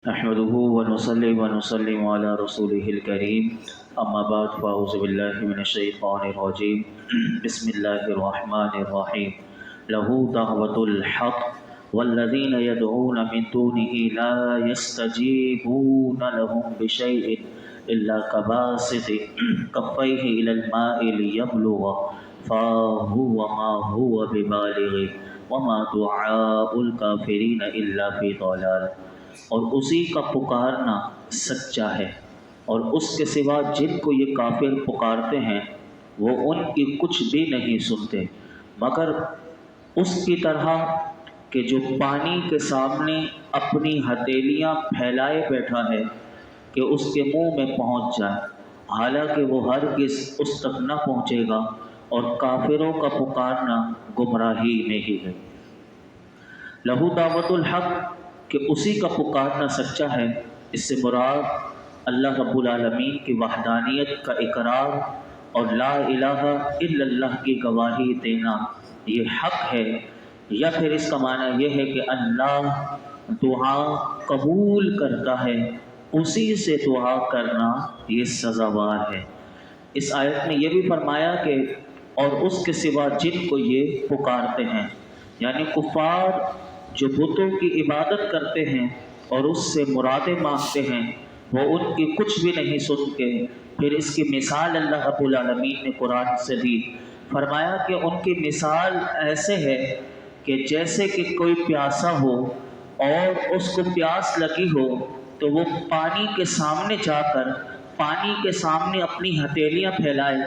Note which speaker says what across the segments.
Speaker 1: نحمده ونصلي ونسلم على رسوله الكريم اما بعد فاعوذ بالله من الشيطان الرجيم بسم الله الرحمن الرحيم له دعوة الحق والذين يدعون من دونه لا يستجيبون لهم بشيء إلا كباسط كفيه إلى الماء ليبلغ فهو ما هو ببالغه وما دعاء الكافرين إلا في ضلال۔ اور اسی کا پکارنا سچا ہے، اور اس کے سوا جن کو یہ کافر پکارتے ہیں وہ ان کی کچھ بھی نہیں سنتے مگر اس کی طرح کہ جو پانی کے سامنے اپنی ہتھیلیاں پھیلائے بیٹھا ہے کہ اس کے منہ میں پہنچ جائے، حالانکہ وہ ہرگز اس تک نہ پہنچے گا، اور کافروں کا پکارنا گمراہی میں ہی ہے۔ لہو دعوت الحق کہ اسی کا پکارنا سچا ہے، اس سے مراد اللہ رب العالمین کی وحدانیت کا اقرار اور لا الہ الا اللہ کی گواہی دینا یہ حق ہے، یا پھر اس کا معنی یہ ہے کہ اللہ دعا قبول کرتا ہے، اسی سے دعا کرنا یہ سزاوار ہے۔ اس آیت میں یہ بھی فرمایا کہ اور اس کے سوا جن کو یہ پکارتے ہیں، یعنی کفار جو بتوں کی عبادت کرتے ہیں اور اس سے مرادیں مانگتے ہیں وہ ان کی کچھ بھی نہیں سنتے۔ پھر اس کی مثال اللہ رب العالمین نے قرآن سے دی، فرمایا کہ ان کی مثال ایسے ہے کہ جیسے کہ کوئی پیاسا ہو اور اس کو پیاس لگی ہو تو وہ پانی کے سامنے جا کر پانی کے سامنے اپنی ہتھیلیاں پھیلائے،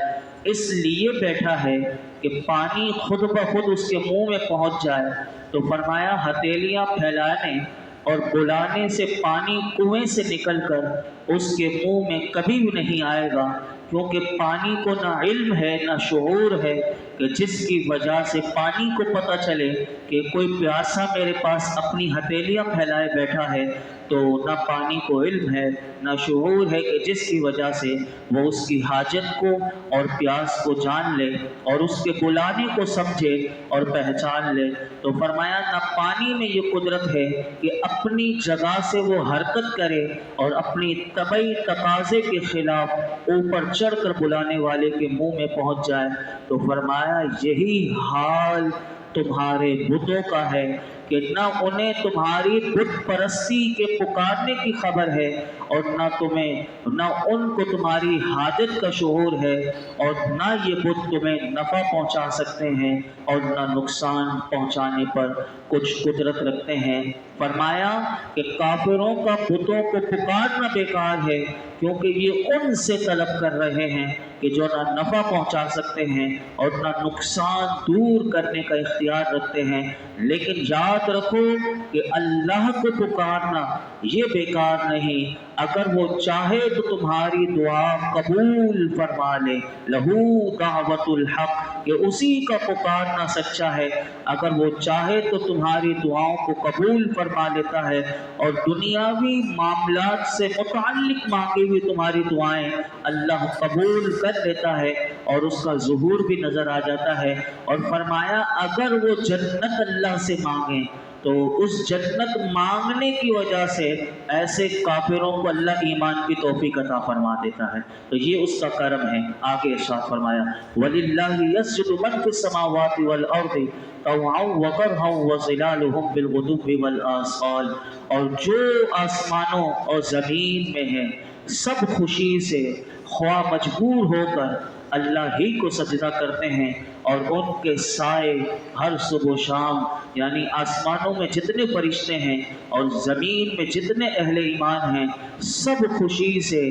Speaker 1: اس لیے بیٹھا ہے کہ پانی خود بخود اس کے منہ میں پہنچ جائے، تو فرمایا ہتھیلیاں پھیلانے اور بلانے سے پانی کنویں سے نکل کر اس کے منہ میں کبھی بھی نہیں آئے گا، کیونکہ پانی کو نہ علم ہے نہ شعور ہے کہ جس کی وجہ سے پانی کو پتہ چلے کہ کوئی پیاسا میرے پاس اپنی ہتھیلیاں پھیلائے بیٹھا ہے، تو نہ پانی کو علم ہے نہ شعور ہے کہ جس کی وجہ سے وہ اس کی حاجت کو اور پیاس کو جان لے اور اس کے بلانے کو سمجھے اور پہچان لے۔ تو فرمایا نہ پانی میں یہ قدرت ہے کہ اپنی جگہ سے وہ حرکت کرے اور اپنی طبعی تقاضے کے خلاف اوپر چڑھ کر بلانے والے کے منہ میں پہنچ جائے۔ تو فرمایا یہی حال تمہارے بتوں کا ہے کہ نہ انہیں تمہاری بت پرستی کے پکارنے کی خبر ہے اور نہ ان کو تمہاری حاجت کا شعور ہے، اور نہ یہ بت تمہیں نفع پہنچا سکتے ہیں اور نہ نقصان پہنچانے پر کچھ قدرت رکھتے ہیں۔ فرمایا کہ کافروں کا بتوں کو پکارنا بیکار ہے، کیونکہ یہ ان سے طلب کر رہے ہیں کہ جو نہ نفع پہنچا سکتے ہیں اور نہ نقصان دور کرنے کا اختیار رکھتے ہیں۔ لیکن یاد رکھو کہ اللہ کو پکارنا یہ بیکار نہیں، اگر وہ چاہے تو تمہاری دعا قبول فرما لے۔ لہو دعوت الحق کہ اسی کا پکارنا سچا ہے، اگر وہ چاہے تو تمہاری دعاؤں کو قبول فرما لیتا ہے، اور دنیاوی معاملات سے متعلق مانگی ہوئی تمہاری دعائیں اللہ قبول کر لیتا ہے اور اس کا ظہور بھی نظر آ جاتا ہے۔ اور فرمایا اگر وہ جنت اللہ سے مانگیں تو اس جنت مانگنے کی وجہ سے ایسے کافروں کو اللہ ایمان کی توفیق عطا فرما دیتا ہے، تو یہ اس کا کرم ہے۔ آگے ارشاد فرمایا وَلِلَّهِ يَسْجُدُ مَن فِي السَّمَاوَاتِ وَالْأَرْضِ طَوْعًا وَكَرْهًا وَظِلَالُهُم بِالْغُدُوِّ وَالْآصَالِ، اور جو آسمانوں اور زمین میں ہیں سب خوشی سے خواہ مجبور ہو کر اللہ ہی کو سجدہ کرتے ہیں، اور ان کے سائے ہر صبح و شام، یعنی آسمانوں میں جتنے فرشتے ہیں اور زمین میں جتنے اہل ایمان ہیں سب خوشی سے،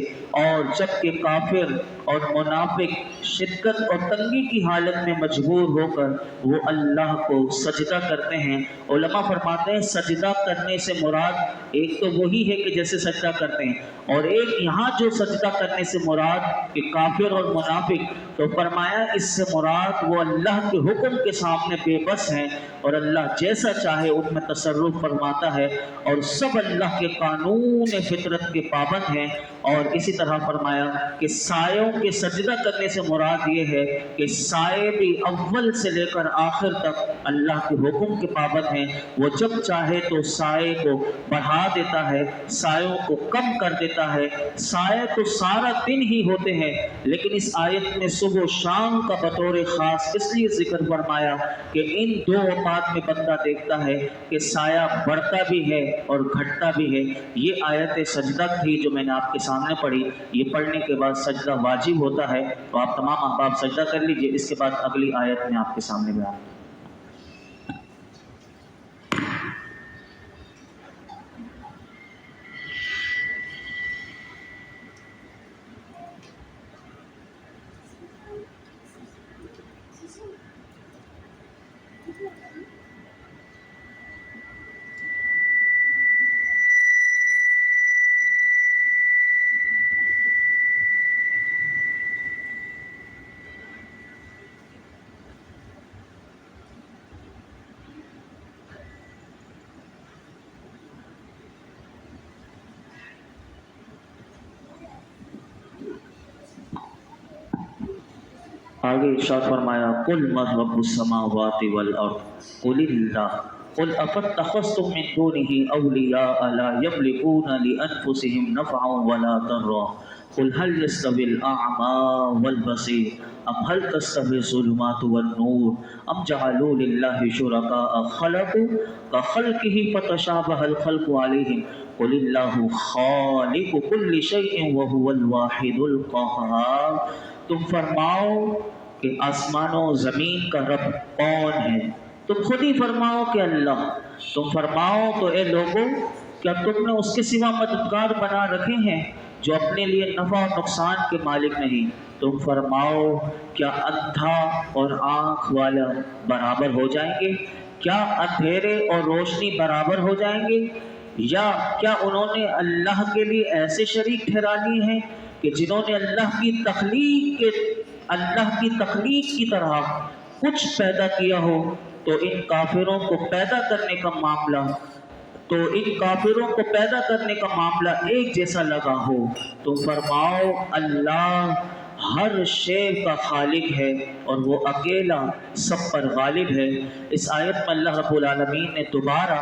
Speaker 1: اور جب کہ کافر اور منافق شدت اور تنگی کی حالت میں مجبور ہو کر وہ اللہ کو سجدہ کرتے ہیں۔ علماء فرماتے ہیں سجدہ کرنے سے مراد ایک تو وہی ہے کہ جیسے سجدہ کرتے ہیں، اور ایک یہاں جو سجدہ کرنے سے مراد کہ کافر اور منافق، تو فرمایا اس سے مراد وہ اللہ کے حکم کے سامنے بے بس ہیں اور اللہ جیسا چاہے ان میں تصرف فرماتا ہے، اور سب اللہ کے قانون فطرت کے پابند ہیں۔ اور اسی طرح فرمایا کہ سایوں سایوں کے سجدہ کرنے سے مراد یہ ہے کہ سائے بھی اول سے لے کر آخر تک اللہ کے حکم کے پابند ہیں. وہ جب چاہے تو سائے کو بڑھا دیتا ہے، سایوں کو کم کر دیتا ہے. سائے تو سارا دن ہی ہوتے ہیں، لیکن اس آیت میں صبح و شام کا بطور خاص اس لیے ذکر فرمایا کہ ان دو اوقات میں بندہ دیکھتا ہے کہ سایہ بڑھتا بھی ہے اور گھٹتا بھی ہے. یہ آیت سجدہ تھی جو میں نے آپ کے سامنے پڑھی. یہ پڑھنے کے بعد سجدہ واجب ہوتا ہے، تو آپ تمام احباب سجدہ کر لیجئے. اس کے بعد اگلی آیت میں آپ کے سامنے بیان. آگے ارشاد فرمایا قل من رب السماوات والارض قل اللہ قل افاتخذتم من دونه اولیاء لا یملکون لانفسهم نفعا ولا ضرا قل هل يستوي الاعمى والبصير ام هل تستوي الظلمات والنور ام جعلوا لله شركاء خلقوا كخلقه فتشابه الخلق عليهم قل الله خالق كل شيء وهو الواحد القهار. تم فرماؤ کہ آسمان و زمین کا رب کون ہے؟ تم خود ہی فرماؤ کہ اللہ. تم فرماؤ تو اے لوگوں، کیا تم نے اس کے سوا مددگار بنا رکھے ہیں جو اپنے لیے نفع و نقصان کے مالک نہیں؟ تم فرماؤ کیا اندھا اور آنکھ والا برابر ہو جائیں گے؟ کیا اندھیرے اور روشنی برابر ہو جائیں گے؟ یا کیا انہوں نے اللہ کے لیے ایسے شریک ٹھہرا لیے ہیں کہ جنہوں نے اللہ کی تخلیق کی طرح کچھ پیدا کیا ہو؟ تو ان کافروں کو پیدا کرنے کا معاملہ ایک جیسا لگا ہو. تو فرماؤ اللہ ہر شے کا خالق ہے اور وہ اکیلا سب پر غالب ہے. اس آیت میں اللہ رب العالمین نے دوبارہ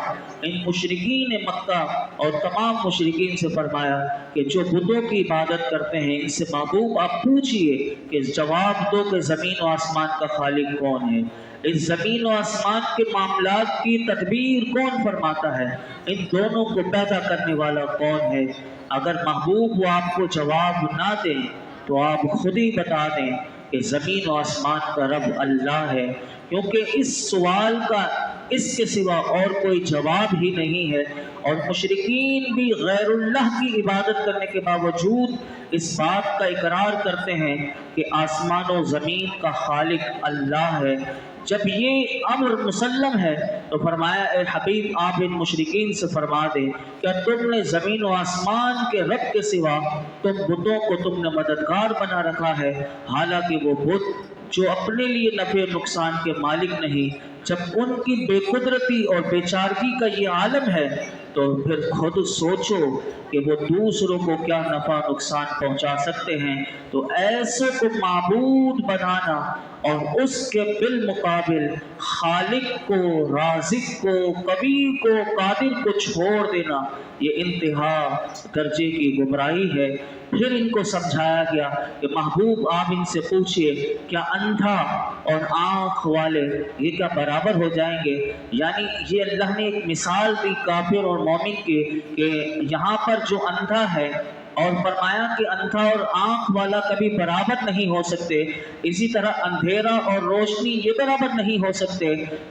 Speaker 1: ان مشرکین مکہ اور تمام مشرکین سے فرمایا کہ جو بتوں کی عبادت کرتے ہیں ان سے محبوب آپ پوچھئے کہ جواب دو کہ زمین و آسمان کا خالق کون ہے، اس زمین و آسمان کے معاملات کی تدبیر کون فرماتا ہے، ان دونوں کو پیدا کرنے والا کون ہے. اگر محبوب وہ آپ کو جواب نہ دیں تو آپ خود ہی بتا دیں کہ زمین و آسمان کا رب اللہ ہے، کیونکہ اس سوال کا اس کے سوا اور کوئی جواب ہی نہیں ہے. اور مشرکین بھی غیر اللہ کی عبادت کرنے کے باوجود اس بات کا اقرار کرتے ہیں کہ آسمان و زمین کا خالق اللہ ہے. جب یہ امر مسلم ہے تو فرمایا اے حبیب آپ ان مشرکین سے فرما دیں کیا تم نے زمین و آسمان کے رب کے سوا تم بتوں کو تم نے مددگار بنا رکھا ہے، حالانکہ وہ بت جو اپنے لیے نفع نقصان کے مالک نہیں. جب ان کی بے قدرتی اور بے چارگی کا یہ عالم ہے تو پھر خود سوچو کہ وہ دوسروں کو کیا نفع نقصان پہنچا سکتے ہیں. تو ایسے کو معبود بنانا اور اس کے بالمقابل خالق کو، رازق کو، قوی کو، قادر کو چھوڑ دینا، یہ انتہا درجے کی گمراہی ہے. پھر ان کو سمجھایا گیا کہ محبوب آپ ان سے پوچھئے کیا اندھا اور آنکھ والے یہ کیا برابر ہو جائیں گے؟ یعنی یہ اللہ نے ایک مثال دی کافر اور مومن کی کہ یہاں پر جو اندھا ہے اور فرمایا کہ اندھا اور آنکھ والا کبھی برابر نہیں ہو سکتے، اسی طرح اندھیرا اور روشنی یہ برابر نہیں ہو سکتے.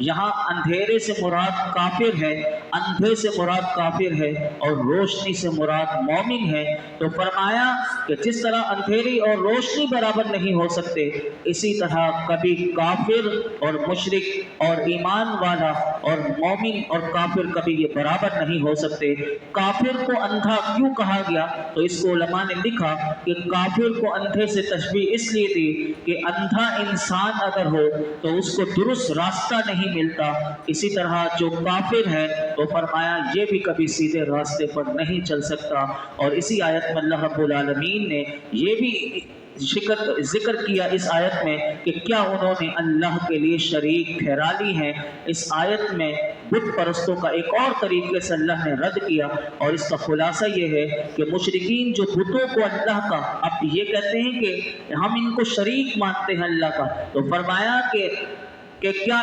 Speaker 1: یہاں اندھیرے سے مراد کافر ہے، اندھے سے مراد کافر ہے اور روشنی سے مراد مومن ہے. تو فرمایا کہ جس طرح اندھیری اور روشنی برابر نہیں ہو سکتے، اسی طرح کبھی کافر اور مشرک اور ایمان والا اور مومن اور کافر کبھی یہ برابر نہیں ہو سکتے. کافر کو اندھا کیوں کہا گیا؟ تو اس اس کو علماء نے لکھا کہ کافر کو اندھے سے تشبیہ اس لیے دی کہ اندھا انسان اگر ہو تو اس کو درست راستہ نہیں ملتا، اسی طرح جو کافر ہے تو فرمایا یہ بھی کبھی سیدھے راستے پر نہیں چل سکتا۔ اور اسی آیت میں اللہ رب العالمین نے یہ بھی ذکر کیا اس آیت میں کہ کیا انہوں نے اللہ کے لیے شریک ٹھہرا لی ہیں۔ اس آیت میں بت پرستوں کا ایک اور طریقے سے اللہ نے رد کیا، اور اس کا خلاصہ یہ ہے کہ مشرکین جو بتوں کو اللہ کا اب یہ کہتے ہیں کہ ہم ان کو شریک مانتے ہیں اللہ کا، تو فرمایا کہ کیا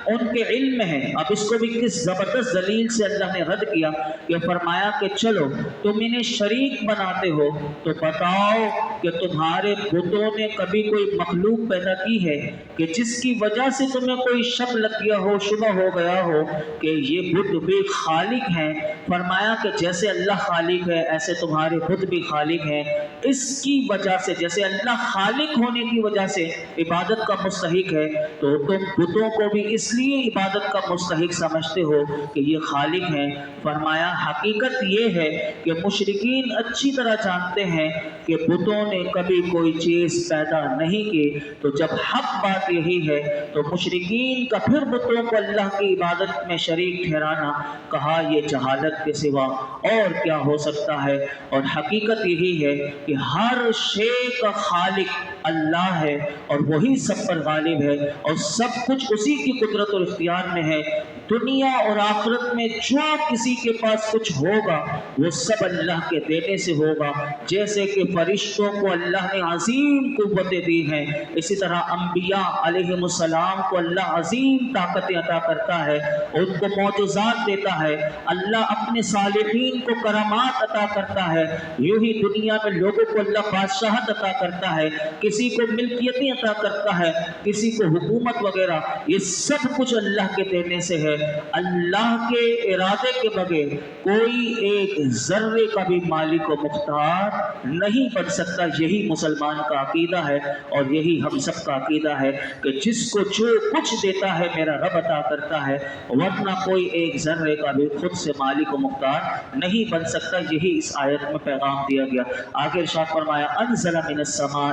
Speaker 1: ان کے علم میں ہے۔ اب اس کو بھی کس زبردست دلیل سے اللہ نے رد کیا کہ فرمایا کہ چلو تم انہیں شریک بناتے ہو تو بتاؤ کہ تمہارے بتوں نے کبھی کوئی مخلوق پیدا کی ہے کہ جس کی وجہ سے تمہیں کوئی شک لگ گیا ہو، شبہ ہو گیا ہو کہ یہ بت بھی خالق ہیں۔ فرمایا کہ جیسے اللہ خالق ہے ایسے تمہارے بت بھی خالق ہیں، اس کی وجہ سے جیسے اللہ خالق ہونے کی وجہ سے عبادت کا مستحق ہے تو تم بتوں کو بھی اس لیے عبادت کا مستحق سمجھتے ہو کہ یہ خالق ہیں۔ فرمایا حقیقت یہ ہے کہ مشرکین اچھی طرح جانتے ہیں کہ بتوں نے کبھی کوئی چیز پیدا نہیں کی، تو جب حق بات یہی ہے تو مشرکین کا پھر بتوں کو اللہ کی عبادت میں شریک ٹھہرانا کہا یہ جہالت کے سوا اور کیا ہو سکتا ہے۔ اور حقیقت یہی ہے کہ ہر شے کا خالق اللہ ہے اور وہی سب پر غالب ہے اور سب کچھ اسی کی قدرت اور اختیار میں ہے۔ دنیا اور آخرت میں جو کسی کے پاس کچھ ہوگا وہ سب اللہ کے دینے سے ہوگا، جیسے کہ فرشتوں کو اللہ نے عظیم قوتیں دی ہیں، اسی طرح انبیاء علیہ السلام کو اللہ عظیم طاقتیں عطا کرتا ہے، ان کو معجزات دیتا ہے، اللہ اپنے صالحین کو کرامات عطا کرتا ہے، یوں ہی دنیا میں لوگوں کو اللہ بادشاہت عطا کرتا ہے، کسی کو ملکیتیں عطا کرتا ہے، کسی کو حکومت وغیرہ، یہ سب کچھ اللہ کے دینے سے ہے۔ اللہ کے ارادے کے بغیر کوئی ایک ذرے کا بھی مالک و مختار نہیں بن سکتا۔ یہی مسلمان کا عقیدہ ہے اور یہی ہم سب کا عقیدہ ہے کہ جس کو جو کچھ دیتا ہے میرا رب عطا کرتا ہے، ورنہ کوئی ایک ذرے کا بھی خود سے مالک و مختار نہیں بن سکتا۔ یہی اس آیت میں پیغام دیا گیا۔ آگے ارشاد فرمایا انزل من السماء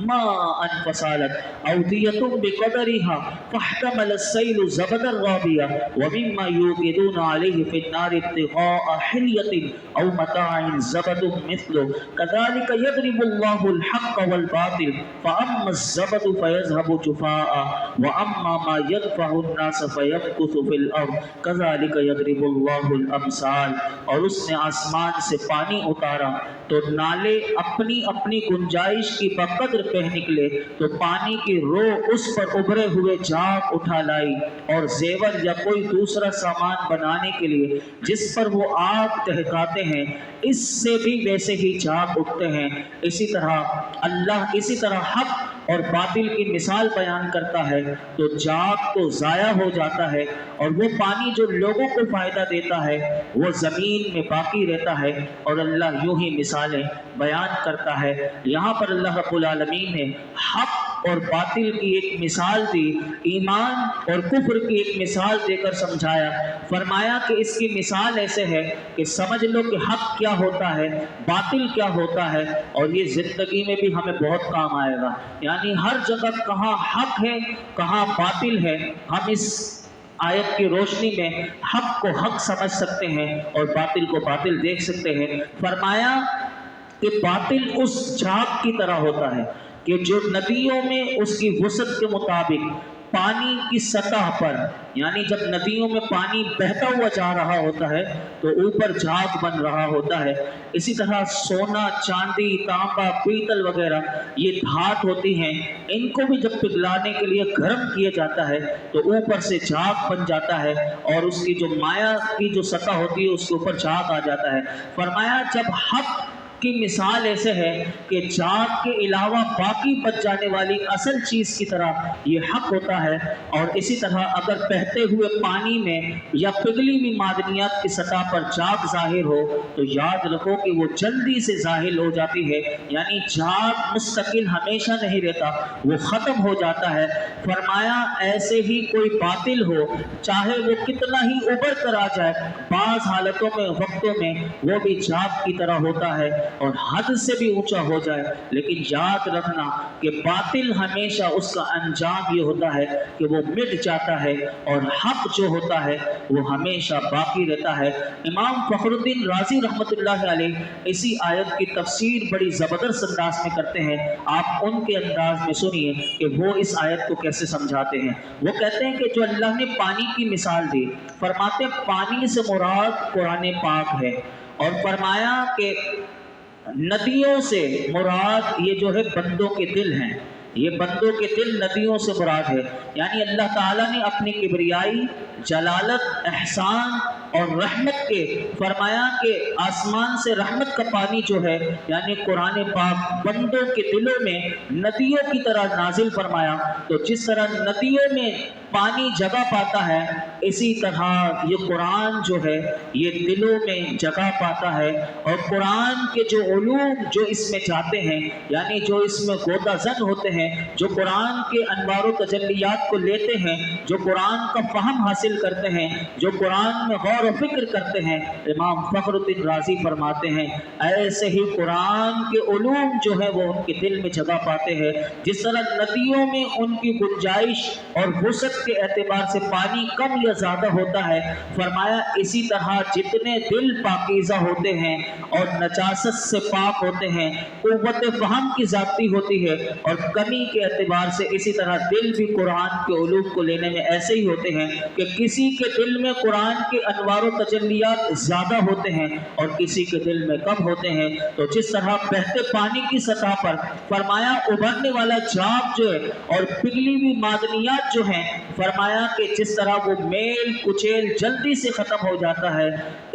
Speaker 1: ماء فسالت اودیۃ بقدرها فاحتمل السیل زبدا رابیا ومما یوقدون علیہ فی النار ابتغاء حلیۃ او متاع زبد مثله كذلك يضرب الله الحق والباطل فاما الزبد فيذهب جفاء واما ما ينفع الناس فيمكث في الارض كذلك يضرب الله الامثال۔ اور اس نے آسمان سے پانی اتارا تو نالے اپنی اپنی گنجائش کی بقدر بہ نکلے، تو پانی کی روح اس پر ابھرے ہوئے جاگ اٹھا لائی، اور زیور یا کوئی دوسرا سامان بنانے کے لیے جس پر وہ آگ دہکاتے ہیں اس سے بھی ویسے ہی جاگ اٹھتے ہیں۔ اسی طرح حق اور باطل کی مثال بیان کرتا ہے تو جاگ تو ضائع ہو جاتا ہے، اور وہ پانی جو لوگوں کو فائدہ دیتا ہے وہ زمین میں باقی رہتا ہے، اور اللہ یوں ہی مثالیں بیان کرتا ہے۔ یہاں پر اللہ رب العالمین نے حق اور باطل کی ایک مثال دی، ایمان اور کفر کی ایک مثال دے کر سمجھایا۔ فرمایا کہ اس کی مثال ایسے ہے کہ سمجھ لو کہ حق کیا ہوتا ہے، باطل کیا ہوتا ہے، اور یہ زندگی میں بھی ہمیں بہت کام آئے گا۔ یعنی ہر جگہ کہاں حق ہے کہاں باطل ہے، ہم اس آیت کی روشنی میں حق کو حق سمجھ سکتے ہیں اور باطل کو باطل دیکھ سکتے ہیں۔ فرمایا کہ باطل اس جھاگ کی طرح ہوتا ہے کہ جو ندیوں میں اس کی وسعت کے مطابق پانی کی سطح پر، یعنی جب ندیوں میں پانی بہتا ہوا جا رہا ہوتا ہے تو اوپر جھاگ بن رہا ہوتا ہے، اسی طرح سونا، چاندی، تانبا، پیتل وغیرہ یہ دھات ہوتی ہیں، ان کو بھی جب پگھلانے کے لیے گرم کیا جاتا ہے تو اوپر سے جھاگ بن جاتا ہے، اور اس کی جو مائع کی جو سطح ہوتی ہے اس کے اوپر جھاگ آ جاتا ہے۔ فرمایا جب حق کی مثال ایسے ہے کہ جاگ کے علاوہ باقی بچ جانے والی اصل چیز کی طرح یہ حق ہوتا ہے، اور اسی طرح اگر بہتے ہوئے پانی میں یا پگھلی ہوئی معدنیات کی سطح پر جاگ ظاہر ہو تو یاد رکھو کہ وہ جلدی سے ظاہر ہو جاتی ہے، یعنی جاگ مستقل ہمیشہ نہیں رہتا، وہ ختم ہو جاتا ہے۔ فرمایا ایسے ہی کوئی باطل ہو چاہے وہ کتنا ہی ابھر کر آ جائے، بعض حالتوں میں وقتوں میں وہ بھی جاگ کی طرح ہوتا ہے، اور حد سے بھی اونچا ہو جائے، لیکن یاد رکھنا کہ باطل ہمیشہ اس کا انجام یہ ہوتا ہے کہ وہ مٹ جاتا ہے، اور حق جو ہوتا ہے وہ ہمیشہ باقی رہتا ہے۔ امام فخر الدین رازی رحمۃ اللہ علیہ اسی آیت کی تفسیر بڑی زبردست انداز میں کرتے ہیں، آپ ان کے انداز میں سنیے کہ وہ اس آیت کو کیسے سمجھاتے ہیں۔ وہ کہتے ہیں کہ جو اللہ نے پانی کی مثال دی، فرماتے ہیں پانی سے مراد قرآن پاک ہے، اور فرمایا کہ ندیوں سے مراد یہ جو ہے بندوں کے دل ہیں، یہ بندوں کے دل ندیوں سے مراد ہے، یعنی اللہ تعالیٰ نے اپنی کبریائی، جلالت، احسان اور رحمت کے فرمایا کہ آسمان سے رحمت کا پانی جو ہے یعنی قرآن پاک بندوں کے دلوں میں ندیوں کی طرح نازل فرمایا۔ تو جس طرح ندیوں میں پانی جگہ پاتا ہے، اسی طرح یہ قرآن جو ہے یہ دلوں میں جگہ پاتا ہے، اور قرآن کے جو علوم جو اس میں جاتے ہیں، یعنی جو اس میں غوطہ زن ہوتے ہیں، جو قرآن کے انوار و تجلیات کو لیتے ہیں، جو قرآن کا فہم حاصل کرتے ہیں، جو قرآن میں غور و فکر کرتے ہیں، امام فخر الدین رازی فرماتے ہیں ایسے ہی قرآن کے علوم جو ہے وہ ان کے دل میں جگہ پاتے ہیں۔ جس طرح ندیوں میں ان کی گنجائش اور وسعت کے اعتبار سے پانی کم یا زیادہ ہوتا ہے، فرمایا اسی طرح جتنے دل پاکیزہ ہوتے ہیں اور نجاست سے پاک ہوتے ہیں، قوت فہم کی ذاتی ہوتی ہے، اور کمی کے اعتبار سے اسی طرح دل بھی قرآن کے علوم کو لینے میں ایسے ہی ہوتے ہیں کہ کسی کے دل میں قرآن کے انوار و تجلیات زیادہ ہوتے ہیں اور کسی کے دل میں کم ہوتے ہیں۔ تو جس طرح بہتے پانی کی سطح پر فرمایا ابھرنے والا جاگ جو ہے اور پگھلی ہوئی معدنیات جو ہیں، فرمایا کہ جس طرح وہ میل کچیل جلدی سے ختم ہو جاتا ہے،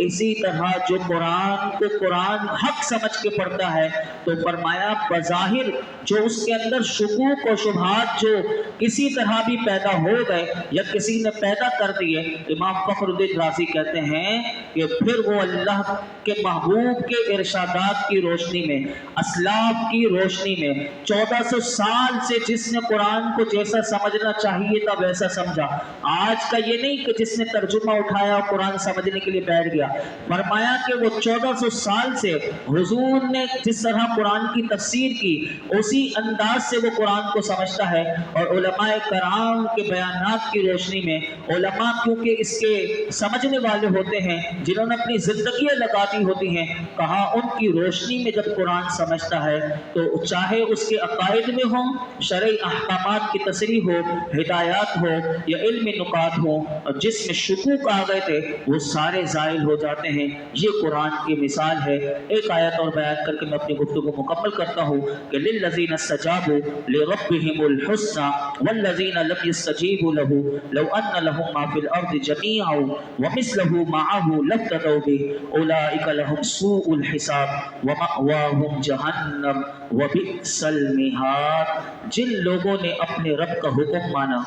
Speaker 1: اسی طرح جو قرآن کو قرآن حق سمجھ کے پڑھتا ہے تو فرمایا بظاہر جو اس کے اندر شکوک و شبہات جو کسی طرح بھی پیدا ہو گئے یا کسی نے پیدا کر دیے، امام فخر الدین رازی کہتے ہیں کہ پھر وہ اللہ کے محبوب کے ارشادات کی روشنی میں، اسلاف کی روشنی میں 1400 سال سے جس نے قرآن کو جیسا سمجھنا چاہیے تھا ویسا سمجھا، آج کا یہ نہیں کہ جس نے ترجمہ اٹھایا اور قرآن سمجھنے کے لیے بیٹھ گیا، فرمایا کہ وہ 1400 سال سے حضور نے جس طرح قرآن کی تفسیر کی اسی انداز سے وہ قرآن کو سمجھتا ہے، اور علماء کرام کے بیانات کی روشنی میں، علماء کیونکہ اس کے سمجھنے والے ہوتے ہیں جنہوں نے اپنی زندگیاں لگا دی ہوتی ہیں، کہا ان کی روشنی میں جب قرآن سمجھتا ہے تو چاہے اس کے عقائد میں ہوں، شرعی احکامات کی تصریح ہو، ہدایات ہو یا علم نکات ہو، اور جس میں شکوک آ گئے تھے وہ سارے زائل ہو جاتے ہیں۔ یہ قرآن کی مثال ہے۔ ایک آیت اور بیان کر کے میں اپنی گفتگو مکمل کرتا ہوں کہ للذین استجابوا لربهم الحسنى والذین لم يستجیبوا له لو ان لهم ما في الارض جميعا ومثله معه لافتدوا به اولئک لهم سوء الحساب ومأواهم جہنم وبئس المہاد۔ جن لوگوں نے اپنے رب کا حکم مانا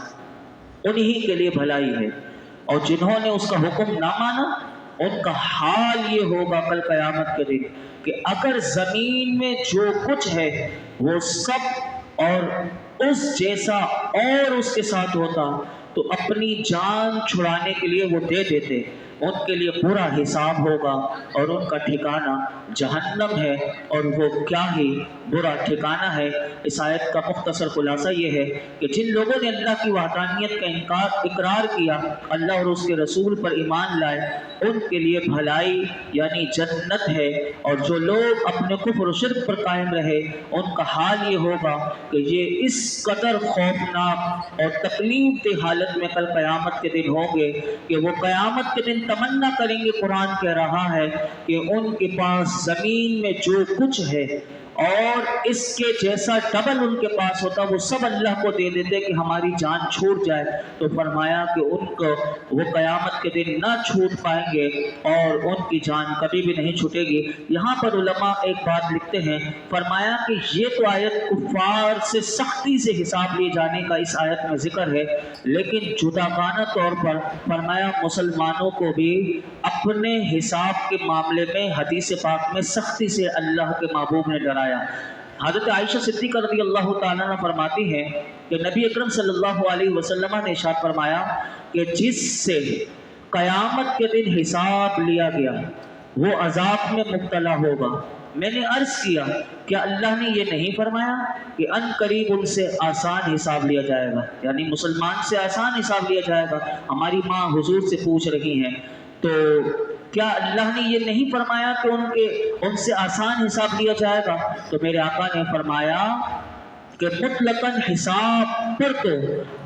Speaker 1: انہی کے لیے بھلائی ہے، اور جنہوں نے اس کا حکم نہ مانا ان کا حال یہ ہوگا کل قیامت کے دن کہ اگر زمین میں جو کچھ ہے وہ سب اور اس جیسا اور اس کے ساتھ ہوتا تو اپنی جان چھڑانے کے لیے وہ دے دیتے، ان کے لیے برا حساب ہوگا اور ان کا ٹھکانہ جہنم ہے، اور وہ کیا ہی برا ٹھکانہ ہے۔ اس آیت کا مختصر خلاصہ یہ ہے کہ جن لوگوں نے اللہ کی وحدانیت کا اقرار کیا، اللہ اور اس کے رسول پر ایمان لائے، ان کے لیے بھلائی یعنی جنت ہے، اور جو لوگ اپنے کفر و شرک پر قائم رہے ان کا حال یہ ہوگا کہ یہ اس قدر خوفناک اور تکلیف دہ حالت میں کل قیامت کے دن ہوں گے کہ وہ قیامت کے دن تمنا کریں گے، قرآن کہہ رہا ہے کہ ان کے پاس زمین میں جو کچھ ہے اور اس کے جیسا ڈبل ان کے پاس ہوتا وہ سب اللہ کو دے دیتے کہ ہماری جان چھوٹ جائے، تو فرمایا کہ ان کو وہ قیامت کے دن نہ چھوٹ پائیں گے اور ان کی جان کبھی بھی نہیں چھوٹے گی۔ یہاں پر علماء ایک بات لکھتے ہیں، فرمایا کہ یہ تو آیت کفار سے سختی سے حساب لیے جانے کا اس آیت میں ذکر ہے، لیکن جداگانہ طور پر فرمایا مسلمانوں کو بھی اپنے حساب کے معاملے میں حدیث پاک میں سختی سے اللہ کے محبوب نے ڈرایا۔ حضرت عائشہ صدیقہ رضی اللہ تعالیٰ عنہ فرماتی ہیں کہ نبی اکرم صلی اللہ علیہ وسلم نے ارشاد فرمایا کہ جس سے قیامت کے دن حساب لیا گیا وہ عذاب میں مبتلا ہوگا۔ میں نے عرض کیا کہ اللہ نے یہ نہیں فرمایا کہ ان قریب ان سے آسان حساب لیا جائے گا، یعنی مسلمان سے آسان حساب لیا جائے گا؟ ہماری ماں حضور سے پوچھ رہی ہیں، تو کیا اللہ نے یہ نہیں فرمایا کہ ان سے آسان حساب لیا جائے گا؟ تو میرے آقا نے فرمایا کہ مطلقاً حساب پر تو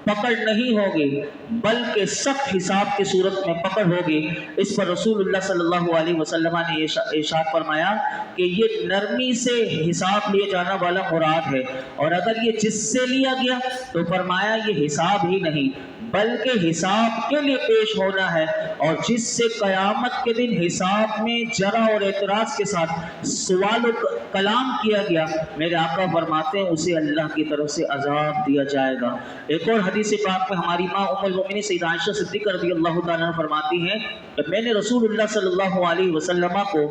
Speaker 1: پکڑ نہیں ہوگی، بلکہ سخت حساب کی صورت میں پکڑ ہوگی۔ اس پر رسول اللہ صلی اللہ علیہ وسلم نے ارشاد فرمایا کہ یہ نرمی سے حساب لیا جانا والا مراد ہے، اور اگر یہ جس سے لیا گیا تو فرمایا یہ حساب ہی نہیں بلکہ حساب کے لیے پیش ہونا ہے، اور جس سے قیامت کے دن حساب میں جرا اور اعتراض کے ساتھ سوال و کلام کیا گیا، میرے آقا فرماتے ہیں اسے اللہ کی طرف سے عذاب دیا جائے گا۔ ایک اور حدیث پاک میں ہماری ماں ام المؤمنین سیدہ عائشہ صدیقہ رضی اللہ تعالیٰ عنہ فرماتی ہیں کہ میں نے رسول اللہ صلی اللہ علیہ وسلم کو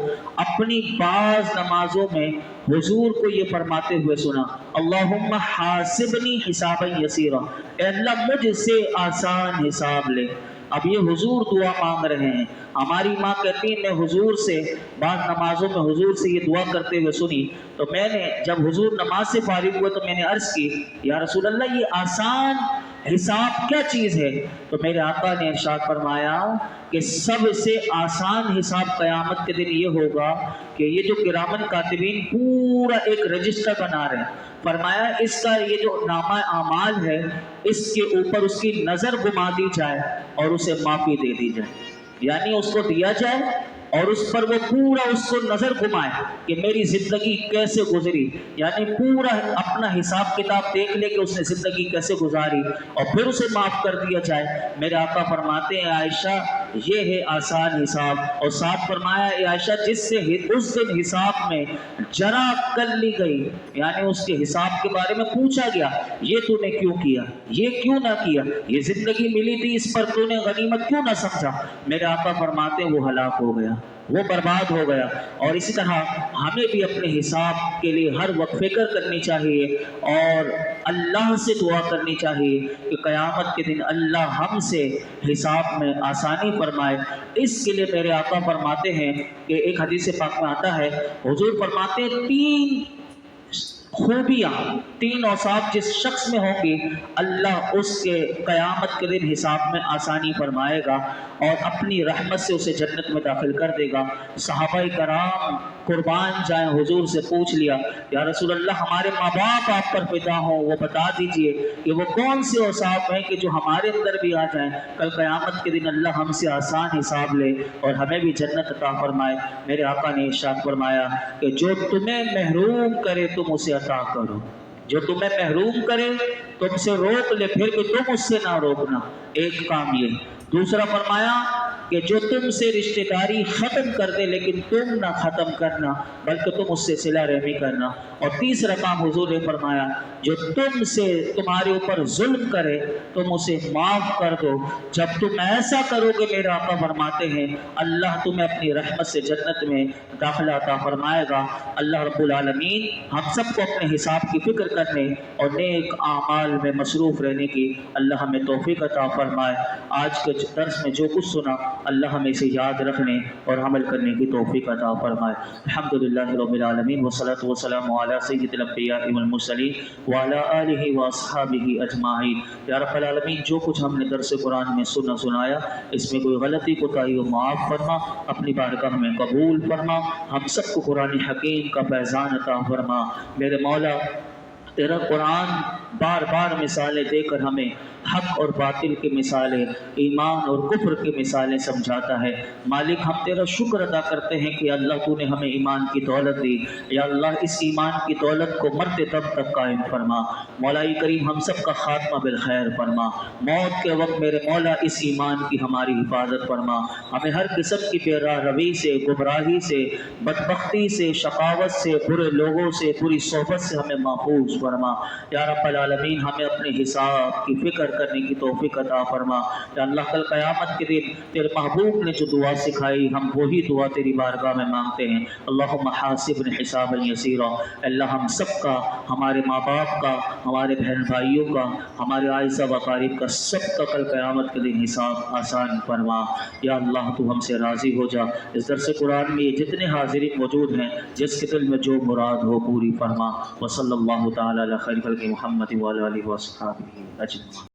Speaker 1: اپنی بعض نمازوں میں حضور کو یہ فرماتے ہوئے سنا، اللہم حاسبنی حسابا یسیرا، اے اللہ مجھ سے آسان حساب لے۔ اب یہ حضور دعا مانگ رہے ہیں۔ ہماری ماں کہتی ہے میں حضور سے بعض نمازوں میں حضور سے یہ دعا کرتے ہوئے سنی، تو میں نے جب حضور نماز سے فارغ ہوئے تو میں نے عرض کی یا رسول اللہ یہ آسان حساب کیا چیز ہے؟ تو میرے آقا نے ارشاد فرمایا کہ سب سے آسان حساب قیامت کے دن یہ ہوگا کہ یہ جو کرامن کاتبین پورا ایک رجسٹر بنا رہے ہیں، فرمایا اس کا یہ جو نامہ اعمال ہے اس کے اوپر اس کی نظر گما دی جائے اور اسے معافی دے دی جائے، یعنی اس کو دیا جائے اور اس پر وہ پورا اس کو نظر گھمائے کہ میری زندگی کیسے گزری، یعنی پورا اپنا حساب کتاب دیکھ لے کہ اس نے زندگی کیسے گزاری اور پھر اسے معاف کر دیا جائے۔ میرے آقا فرماتے ہیں عائشہ یہ ہے آسان حساب، اور ساتھ فرمایا اے عائشہ جس سے اس دن حساب میں جرا کر لی گئی، یعنی اس کے حساب کے بارے میں پوچھا گیا یہ تو نے کیوں کیا، یہ کیوں نہ کیا، یہ زندگی ملی تھی اس پر تو نے غنیمت کیوں نہ سمجھا، میرے آقا فرماتے ہیں وہ ہلاک ہو گیا، وہ برباد ہو گیا۔ اور اسی طرح ہمیں بھی اپنے حساب کے لیے ہر وقت فکر کرنی چاہیے اور اللہ سے دعا کرنی چاہیے کہ قیامت کے دن اللہ ہم سے حساب میں آسانی فرمائے۔ اس کے لیے میرے آقا فرماتے ہیں کہ ایک حدیث پاک میں آتا ہے، حضور فرماتے ہیں تین خوبیاں، تین اوصاف جس شخص میں ہوں گی اللہ اس کے قیامت کے دن حساب میں آسانی فرمائے گا اور اپنی رحمت سے اسے جنت میں داخل کر دے گا۔ صحابہ کرام قربان جائیں، حضور سے پوچھ لیا یا رسول اللہ ہمارے ماں باپ آپ پر فدا ہوں، وہ بتا دیجئے کہ وہ کون سے اوصاف ہیں کہ جو ہمارے اندر بھی آ جائیں، کل قیامت کے دن اللہ ہم سے آسان حساب لے اور ہمیں بھی جنت عطا فرمائے۔ میرے آقا نے ارشاد فرمایا کہ جو تمہیں محروم کرے تم اسے عطا کرو، جو تمہیں محروم کرے تم سے روک لے پھر بھی تم اس سے نہ روکنا، ایک کام یہ۔ دوسرا فرمایا کہ جو تم سے رشتہ داری ختم کر دے لیکن تم نہ ختم کرنا بلکہ تم اس سے صلہ رحمی کرنا، اور تیسرا کام حضور نے فرمایا جو تم سے تمہارے اوپر ظلم کرے تم اسے معاف کر دو۔ جب تم ایسا کرو گے میرے آقا فرماتے ہیں اللہ تمہیں اپنی رحمت سے جنت میں داخلہ عطا فرمائے گا۔ اللہ رب العالمین ہم سب کو اپنے حساب کی فکر کرنے اور نیک اعمال میں مصروف رہنے کی اللہ ہمیں توفیق عطا فرمائے۔ آج کے درس میں جو کچھ سنا اللہ ہمیں اسے یاد رکھنے اور عمل کرنے کی توفیق عطا فرمائے۔ الحمدللہ رب العالمین والصلاة والسلام علی سید الانبیاء والمرسلین وعلی آلہ واصحابہ اجمعین۔ یا رب العالمین جو کچھ ہم نے درس قرآن میں سنایا اس میں کوئی غلطی کوتاہی ہو معاف فرما، اپنی بارگاہ میں قبول فرما، ہم سب کو قرآن حکیم کا فیضان عطا فرما۔ میرے مولا تیرا قرآن بار بار مثالیں دے کر ہمیں حق اور باطل کی مثالیں، ایمان اور کفر کی مثالیں سمجھاتا ہے۔ مالک ہم تیرا شکر ادا کرتے ہیں کہ اللہ تو نے ہمیں ایمان کی دولت دی، یا اللہ اس ایمان کی دولت کو مرتے دم تک قائم فرما۔ مولا کریم ہم سب کا خاتمہ بالخیر فرما، موت کے وقت میرے مولا اس ایمان کی ہماری حفاظت فرما، ہمیں ہر قسم کی بے راہ روی سے، گمراہی سے، بدبختی سے، شقاوت سے، برے لوگوں سے، بری صحبت سے ہمیں محفوظ فرما۔ یا رب العالمین ہمیں اپنے حساب کی فکر کرنے کی توفیق عطا فرما۔ یا اللہ کل قیامت کے دن تیرے محبوب نے جو دعا سکھائی ہم وہی دعا تیری بارگاہ میں مانگتے ہیں۔ اللہم حاسبنا حسابا یسیرا، اللہ ہم سب کا، ہمارے ماں باپ کا، ہمارے بہن بھائیوں کا، ہمارے اعزا و اقارب کا، سب کا کل قیامت کے دن حساب آسان فرما۔ یا اللہ تو ہم سے راضی ہو جا۔ اس درس قرآن میں جتنے حاضرین موجود ہیں جس کے دل میں جو مراد ہو پوری فرما۔ وصلی اللہ تعالی علی خیر خلق محمد وعلی آلہ وصحبہ اجمعین۔